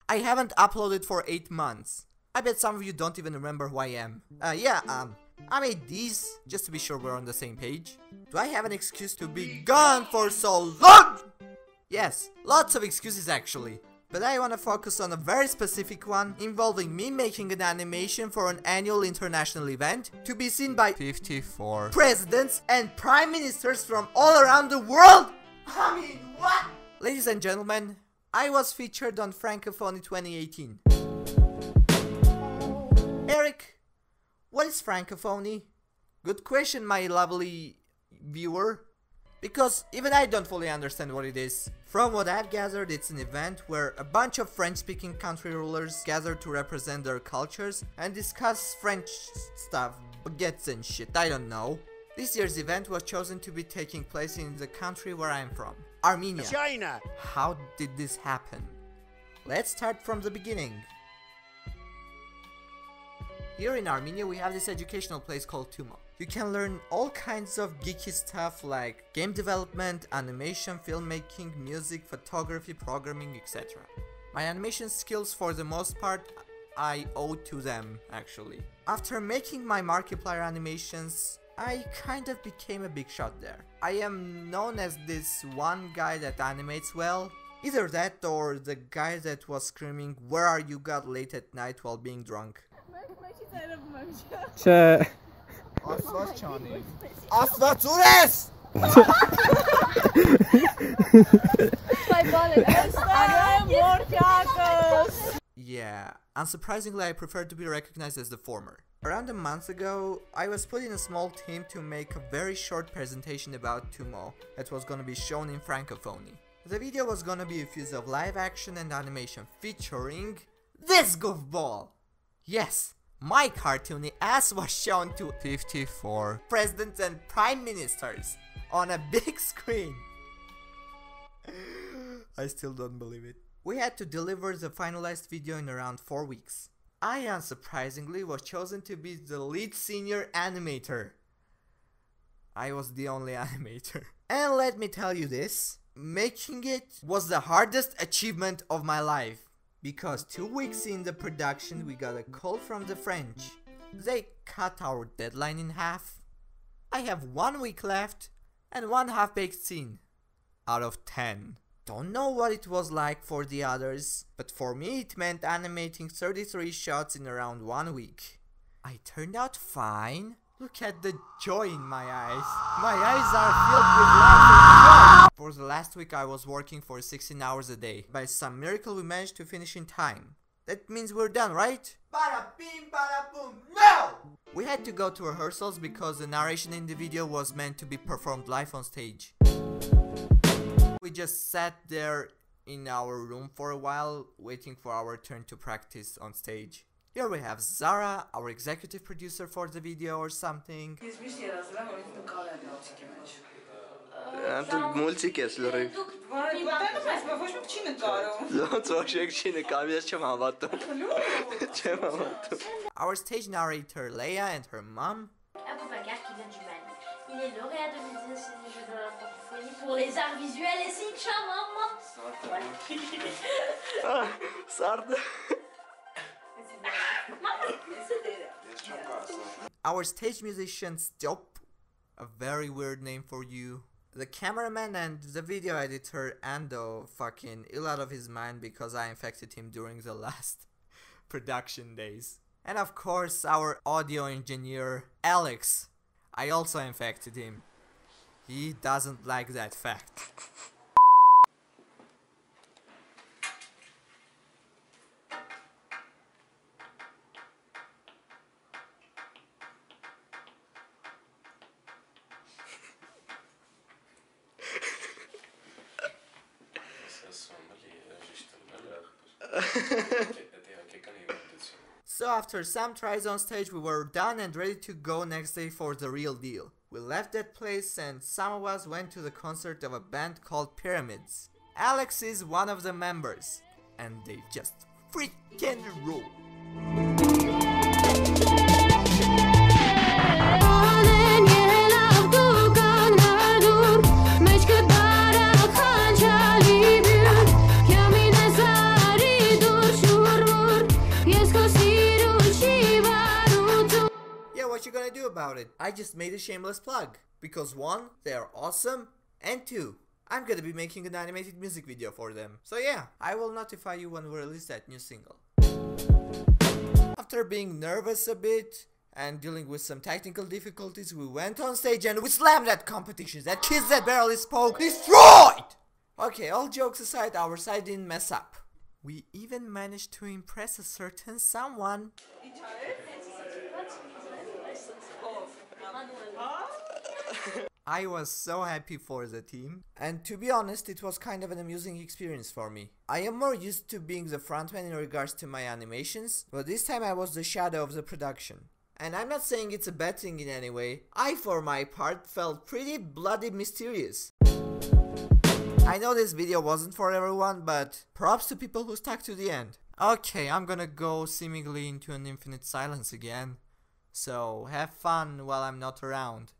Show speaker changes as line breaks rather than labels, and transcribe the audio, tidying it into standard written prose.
I haven't uploaded for 8 months. I bet some of you don't even remember who I am. I made these just to be sure we're on the same page. Do I have an excuse to be gone for so long? Yes, lots of excuses actually. But I wanna focus on a very specific one involving me making an animation for an annual international event to be seen by 54 presidents and prime ministers from all around the world. I mean, what? Ladies and gentlemen, I was featured on Francophonie 2018. Eric, what is Francophonie? Good question, my lovely viewer. Because even I don't fully understand what it is. From what I've gathered, it's an event where a bunch of French-speaking country rulers gather to represent their cultures and discuss French stuff, baguettes and shit, I don't know. This year's event was chosen to be taking place in the country where I'm from, Armenia.
China!
How did this happen? Let's start from the beginning. Here in Armenia we have this educational place called Tumo. You can learn all kinds of geeky stuff like game development, animation, filmmaking, music, photography, programming, etc. My animation skills for the most part I owe to them actually. After making my Markiplier animations, I kind of became a big shot there. I am known as this one guy that animates well. Either that or the guy that was screaming "Where are you God" late at night while being drunk. Yeah, unsurprisingly I prefer to be recognized as the former. Around a month ago, I was put in a small team to make a very short presentation about Tumo that was gonna be shown in Francophonie. The video was gonna be a fuse of live action and animation featuring this goofball! Yes! My cartoony ass was shown to 54 presidents and prime ministers on a big screen. I still don't believe it. We had to deliver the finalized video in around 4 weeks. I unsurprisingly was chosen to be the lead senior animator. I was the only animator. And let me tell you this, making it was the hardest achievement of my life. Because 2 weeks in the production we got a call from the French. They cut our deadline in half. I have 1 week left and 1 half-baked scene out of 10. Don't know what it was like for the others, but for me it meant animating 33 shots in around 1 week. I turned out fine. Look at the joy in my eyes. My eyes are filled with laughter. For the last week I was working for 16 hours a day. By some miracle we managed to finish in time. That means we're done, right? Bada bing, bada boom, no! We had to go to rehearsals because the narration in the video was meant to be performed live on stage. We just sat there in our room for a while, waiting for our turn to practice on stage. Here we have Zara, our executive producer for the video or something. Our stage narrator Leia and her mom.
Il est lauréat 2010 des Jeux de la Francophonie pour les arts visuels et c'est
Our stage musician Stop, a very weird name for you. The cameraman and the video editor Ando fucking ill out of his mind because I infected him during the last production days. And of course our audio engineer Alex. I also infected him. He doesn't like that fact. So after some tries on stage we were done and ready to go next day for the real deal. We left that place and some of us went to the concert of a band called Pyramidz. Alex is one of the members and they just freaking rule. gonna do about it? I just made a shameless plug. Because 1, they are awesome, and 2, I'm gonna be making an animated music video for them. So yeah, I will notify you when we release that new single. After being nervous a bit and dealing with some technical difficulties, we went on stage and we slammed that competition. That kids that barely spoke destroyed! Okay, all jokes aside, our side didn't mess up. We even managed to impress a certain someone. I was so happy for the team, and to be honest, it was kind of an amusing experience for me. I am more used to being the frontman in regards to my animations, but this time I was the shadow of the production. And I'm not saying it's a bad thing in any way. I, for my part, felt pretty bloody mysterious. I know this video wasn't for everyone, but props to people who stuck to the end. Okay, I'm gonna go seemingly into an infinite silence again. So have fun while I'm not around.